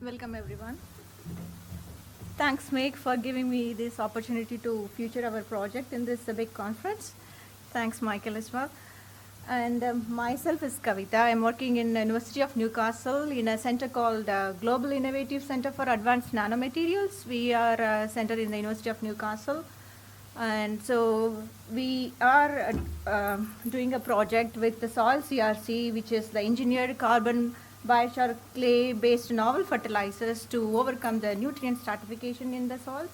Welcome everyone. Thanks Meg for giving me this opportunity to feature our project in this big conference. Thanks Michael as well. And myself is Kavitha. I'm working in University of Newcastle in a center called Global Innovative Center for Advanced Nanomaterials. We are a center in the University of Newcastle. And so we are doing a project with the soil CRC, which is the engineered carbon biochar clay based novel fertilizers to overcome the nutrient stratification in the soils.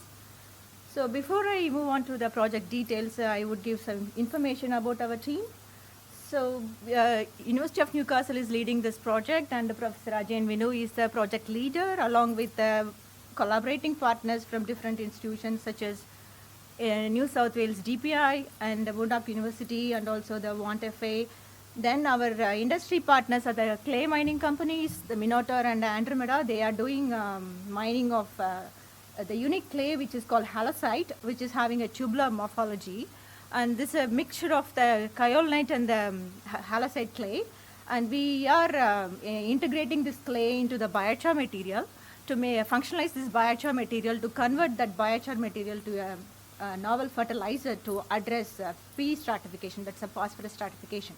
So before I move on to the project details, I would give some information about our team. So University of Newcastle is leading this project, and Professor Ajay Vinu is the project leader, along with collaborating partners from different institutions such as New South Wales DPI and Wagga University, and also the Want FA. Then our industry partners are the clay mining companies, the Minotaur and Andromeda. They are doing mining of the unique clay which is called halosite, which is having a tubular morphology. And this is a mixture of the kaolinite and the halosite clay. And we are integrating this clay into the biochar material to functionalize this biochar material, to convert that biochar material to a novel fertilizer to address P stratification, that's a phosphorus stratification.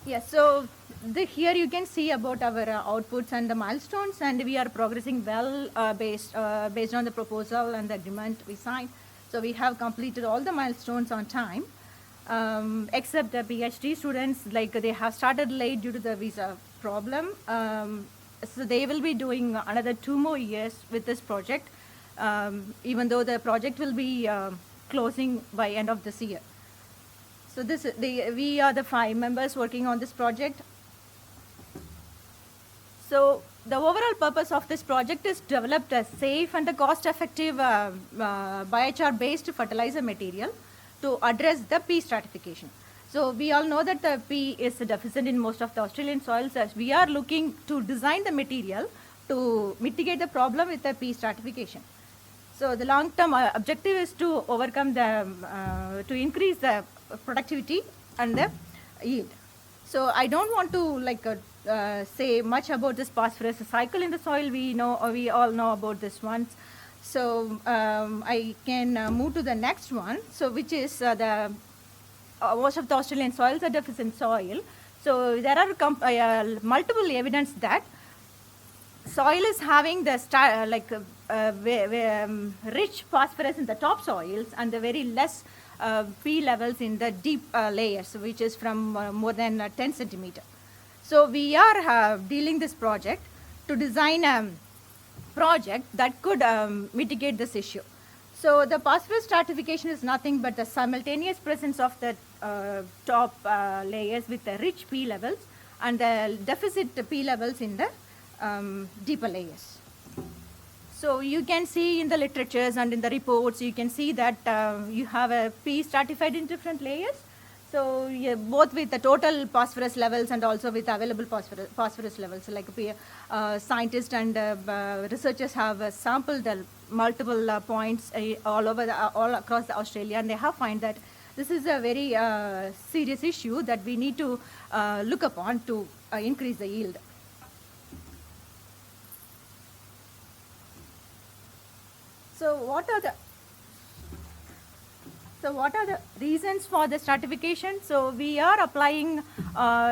Yes, so here you can see about our outputs and the milestones, and we are progressing well based on the proposal and the agreement we signed. So we have completed all the milestones on time, except the PhD students, like they have started late due to the visa problem. So they will be doing another 2 more years with this project, even though the project will be closing by end of this year. So we are the 5 members working on this project. So the overall purpose of this project is to develop a safe and a cost-effective biochar-based fertilizer material to address the P stratification. So we all know that the P is deficient in most of the Australian soils. As we are looking to design the material to mitigate the problem with the P stratification. So the long-term objective is to overcome to increase the productivity and the yield. So I don't want to say much about this phosphorus cycle in the soil. We all know about this one. So I can move to the next one. So which is most of the Australian soils are deficient soil. So there are multiple evidence that soil is having the rich phosphorus in the top soils and the very less P levels in the deep layers, which is from more than 10 centimeter. So we are dealing this project to design a project that could mitigate this issue. So the phosphorus stratification is nothing but the simultaneous presence of the top layers with the rich P levels and the deficit P levels in the deeper layers. So you can see in the literatures and in the reports, you can see that you have a P stratified in different layers. So both with the total phosphorus levels and also with available phosphorus levels. Like scientists and researchers have sampled the multiple points all across Australia, and they have found that this is a very serious issue that we need to look upon to increase the yield. So what are the reasons for the stratification? So we are applying,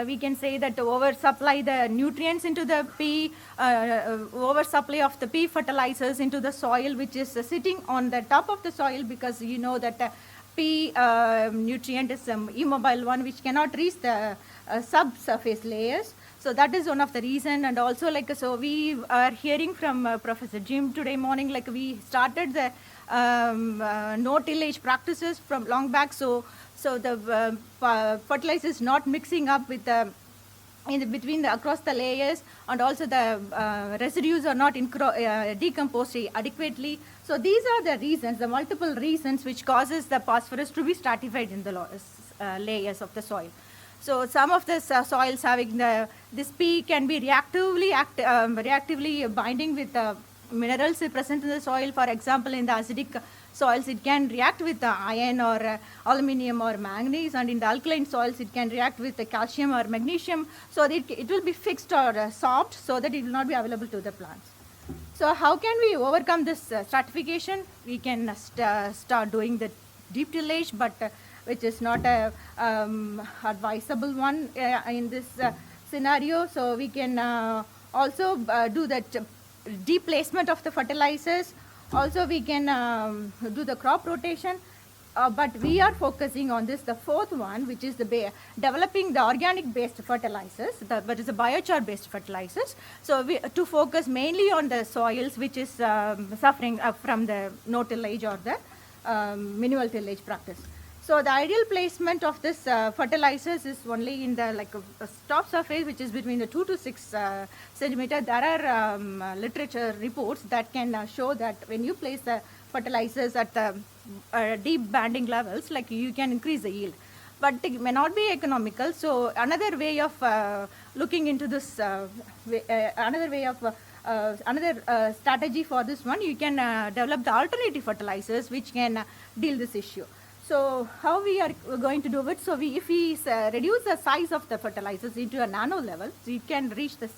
we can say that to oversupply the nutrients into the P, oversupply of the P fertilizers into the soil, which is sitting on the top of the soil, because you know that the P nutrient is immobile one which cannot reach the subsurface layers. So that is one of the reason. And also so we are hearing from Professor Jim today morning, we started the no tillage practices from long back. So the fertilizer is not mixing up with between across the layers, and also the residues are not decomposed adequately. So these are the reasons, the multiple reasons which causes the phosphorus to be stratified in the layers of the soil. So some of the soils having this P can be reactively binding with the minerals present in the soil. For example, in the acidic soils, it can react with iron or aluminum or manganese, and in the alkaline soils, it can react with calcium or magnesium, so that it will be fixed or soft, so that it will not be available to the plants. So how can we overcome this stratification? We can start doing the deep tillage, but which is not a advisable one in this scenario. So we can also do the deep placement of the fertilizers. Also we can do the crop rotation. But we are focusing on this, the fourth one, which is the developing the organic based fertilizers, that is the biochar based fertilizers. So we to focus mainly on the soils which is suffering from the no tillage or the minimal tillage practice. So the ideal placement of this fertilizers is only in the top surface, which is between the 2 to 6 centimeter. There are literature reports that can show that when you place the fertilizers at the deep banding levels, you can increase the yield, but it may not be economical. So another way of looking into this, another strategy for this one, you can develop the alternative fertilizers which can deal this issue. So how we are going to do it? So if we reduce the size of the fertilizers into a nano level, so it can reach the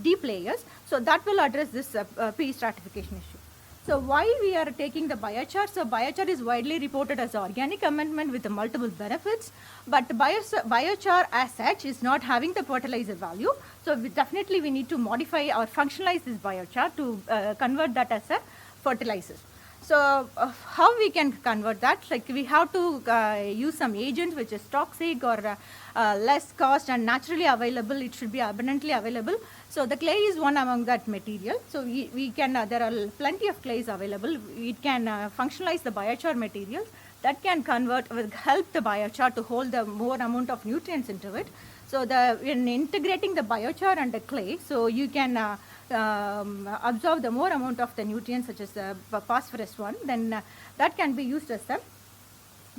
deep layers. So that will address this P stratification issue. So why we are taking the biochar? So biochar is widely reported as an organic amendment with multiple benefits, but biochar as such is not having the fertilizer value. So we need to modify or functionalize this biochar to convert that as a fertilizer. So how we can convert that? We have to use some agent which is toxic or less cost and naturally available. It should be abundantly available. So the clay is one among that material. So we can there are plenty of clays available. It can functionalize the biochar materials that can convert, will help the biochar to hold the more amount of nutrients into it. So in integrating the biochar and the clay, so you can absorb the more amount of the nutrients such as the phosphorus one, then that can be used as the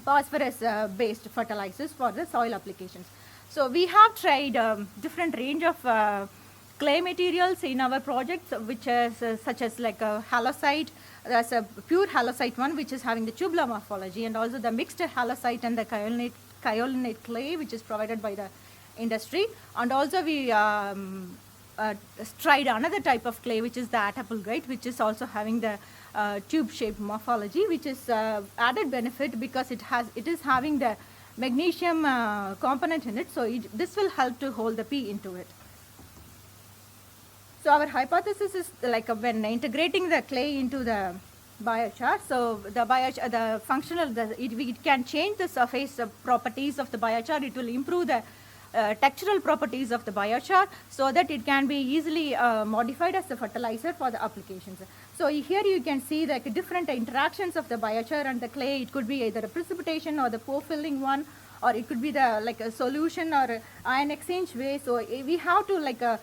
phosphorus based fertilizers for the soil applications. So we have tried different range of clay materials in our projects, which is such as halloysite. There's a pure halloysite one which is having the tubular morphology, and also the mixed halloysite and the kyolinate clay which is provided by the industry. And also we tried another type of clay which is the attapulgite, which is also having the tube shaped morphology, which is added benefit because it is having the magnesium component in it. So this will help to hold the P into it. So our hypothesis is when integrating the clay into the biochar, so the functional, it can change the surface properties of the biochar. It will improve the textural properties of the biochar so that it can be easily modified as a fertilizer for the applications. So here you can see the different interactions of the biochar and the clay. It could be either a precipitation or the pore filling one, or it could be the a solution or ion exchange way. So we have to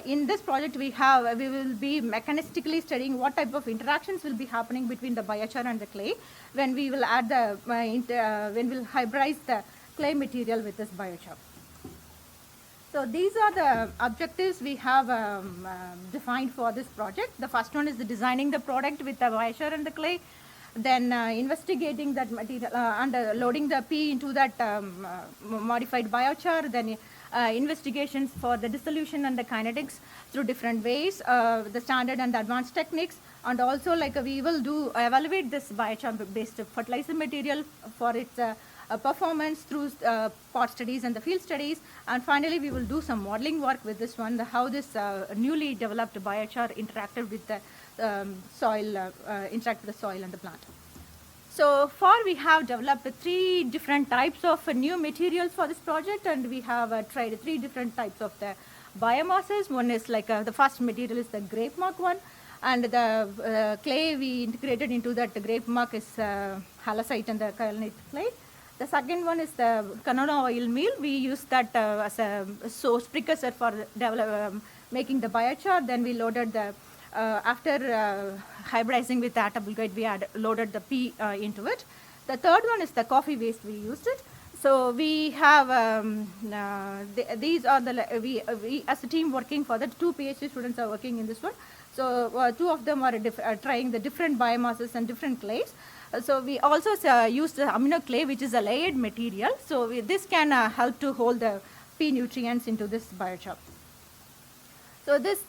in this project we will be mechanistically studying what type of interactions will be happening between the biochar and the clay when we will add the when we'll hybridize the clay material with this biochar. So these are the objectives we have defined for this project. The first one is the designing the product with the biochar and the clay, then investigating that material and loading the P into that modified biochar, then investigations for the dissolution and the kinetics through different ways, the standard and the advanced techniques, and also we will evaluate this biochar based fertilizer material for its performance through pot studies and the field studies, and finally we will do some modeling work with this one, how this newly developed biochar interacted with the soil, interact with the soil and the plant. So far we have developed 3 different types of new materials for this project, and we have tried 3 different types of the biomasses. One is the first material is the grape mug one, and the clay we integrated into that grape mug is halloysite and the kyolinate clay. The second one is the canola oil meal. We use that as a source precursor for making the biochar. Then we loaded the, after hybridizing with the attapulgite, we loaded the P into it. The third one is the coffee waste, we used it. So we have, these are we as a team working for that, 2 PhD students are working in this one. So two of them are trying the different biomasses and different clays. So we also use the amino clay, which is a layered material. So this can help to hold the P nutrients into this biochar. So this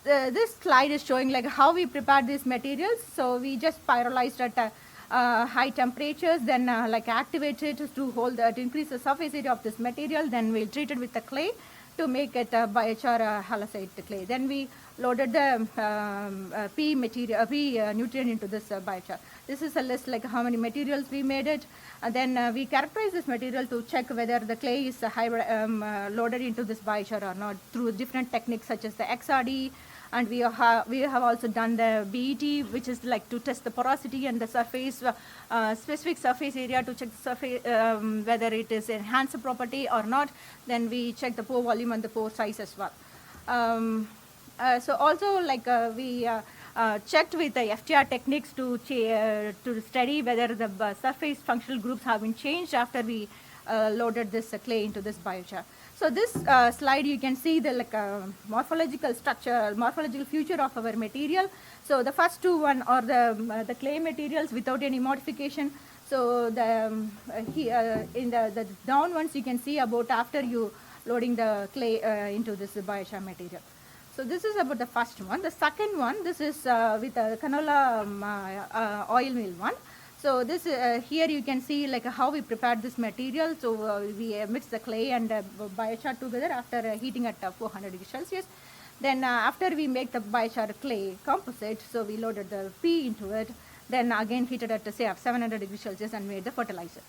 slide is showing like how we prepare these materials. So we just pyrolyzed at high temperatures, then like activate it to hold to increase the surface area of this material. Then we'll treat it with the clay to make it a biochar halosite clay. Then we loaded the P nutrient into this biochar. This is a list like how many materials we made it. And then we characterize this material to check whether the clay is loaded into this biochar or not through different techniques such as the XRD. And we have also done the BET, which is like to test the porosity and the surface, specific surface area to check the surface, whether it is enhanced property or not. Then we check the pore volume and the pore size as well. So also like we checked with the FTR techniques to study whether the surface functional groups have been changed after we loaded this clay into this biochar. So this slide you can see the like morphological structure, morphological feature of our material. So the first two one are the clay materials without any modification. So the in the down ones you can see about after you loading the clay into this biochar material. So this is about the first one. The second one, this is with a canola oil mill one. So this here you can see like how we prepared this material. So we mix the clay and biochar together after heating at 400 degrees Celsius. Then after we make the biochar clay composite, so we loaded the P into it. Then again heated at say 700 degrees Celsius and made the fertilizer.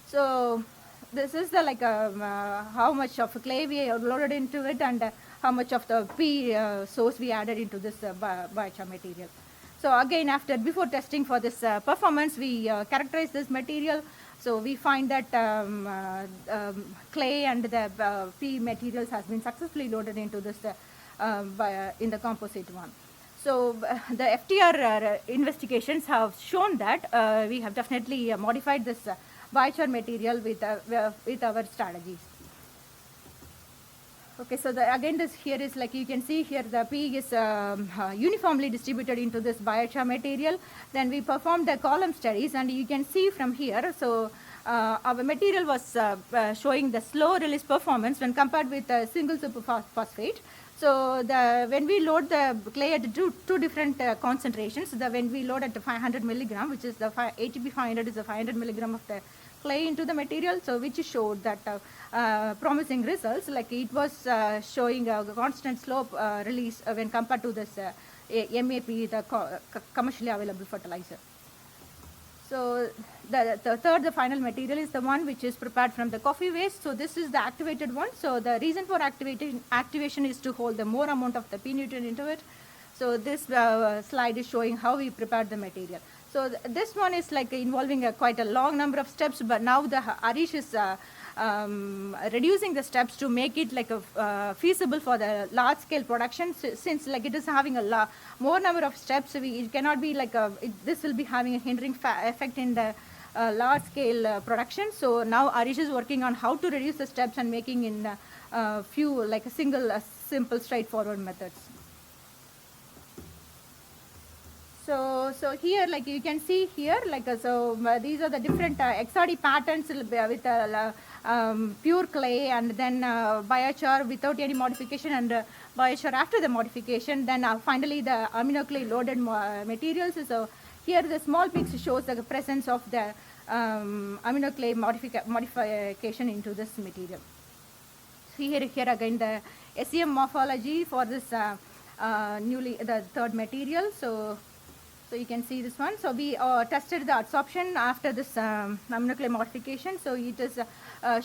So this is the like how much of clay we loaded into it and how much of the P source we added into this biochar material. So again, before testing for this performance, we characterize this material. So we find that clay and the P materials has been successfully loaded into this in the composite one. So the FTR investigations have shown that we have definitely modified this biochar material with our strategies. Okay, so again this here is like you can see here the P is uniformly distributed into this biochar material. Then we performed the column studies and you can see from here, so our material was showing the slow release performance when compared with single superphosphate. So when we load the clay at two different concentrations, when we load at 500 milligram, which is the ATP 500 is the 500 milligram of the clay into the material, so which showed that promising results, like it was showing a constant slope release when compared to this MAP, the commercially available fertilizer. So the final material is the one which is prepared from the coffee waste. So this is the activated one. So the reason for activation is to hold the more amount of the P nutrient into it. So this slide is showing how we prepared the material. So this one is like involving quite a long number of steps, but now the Arish is reducing the steps to make it like feasible for the large scale production. Since like it is having a more number of steps, it cannot be like this will be having a hindering effect in the large scale production. So now Arish is working on how to reduce the steps and making in few like a simple straightforward methods. So here, like you can see here, like these are the different XRD patterns with pure clay and then biochar without any modification and biochar after the modification. Then finally the amino clay loaded materials. So here the small peaks shows the presence of the amino clay modification into this material. So here again the SEM morphology for this the third material. So you can see this one. So we tested the adsorption after this amino clay modification. So it is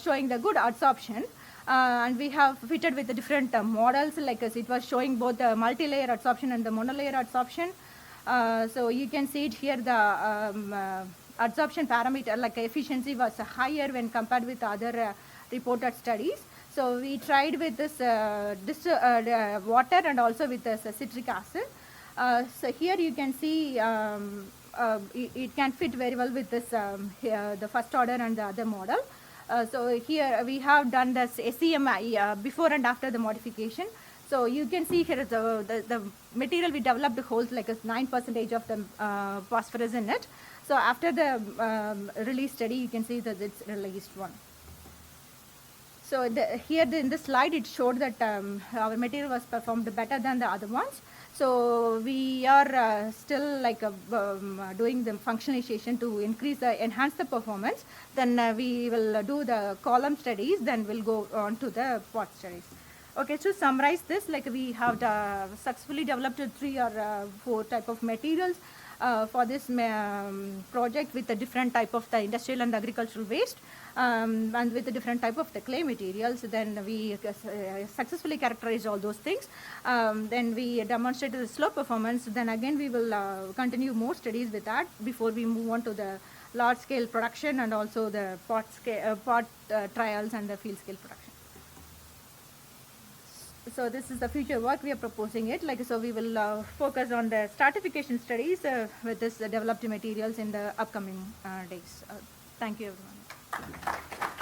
showing the good adsorption. And we have fitted with the different models, like it was showing both the multi-layer adsorption and the monolayer adsorption. So you can see it here, the adsorption parameter, like efficiency was higher when compared with other reported studies. So we tried with this water and also with this citric acid. So here you can see it can fit very well with this the first order and the other model. So here we have done this SEM before and after the modification. So you can see here the material we developed holds like a 9% of the phosphorus in it. So after the release study, you can see that it's released one. So here in this slide, it showed that our material was performed better than the other ones. So we are still like doing the functionalization to enhance the performance. Then we will do the column studies. Then we'll go on to the pot studies. Okay, to summarize this, like we have successfully developed 3 or 4 type of materials for this project with a different type of the industrial and agricultural waste and with a different type of the clay materials. Then we successfully characterized all those things. Then we demonstrated the slow performance. Then again we will continue more studies with that before we move on to the large scale production and also the pot trials and the field scale production. So this is the future work we are proposing it. Like, so we will focus on the stratification studies with this developed materials in the upcoming days. Thank you, everyone.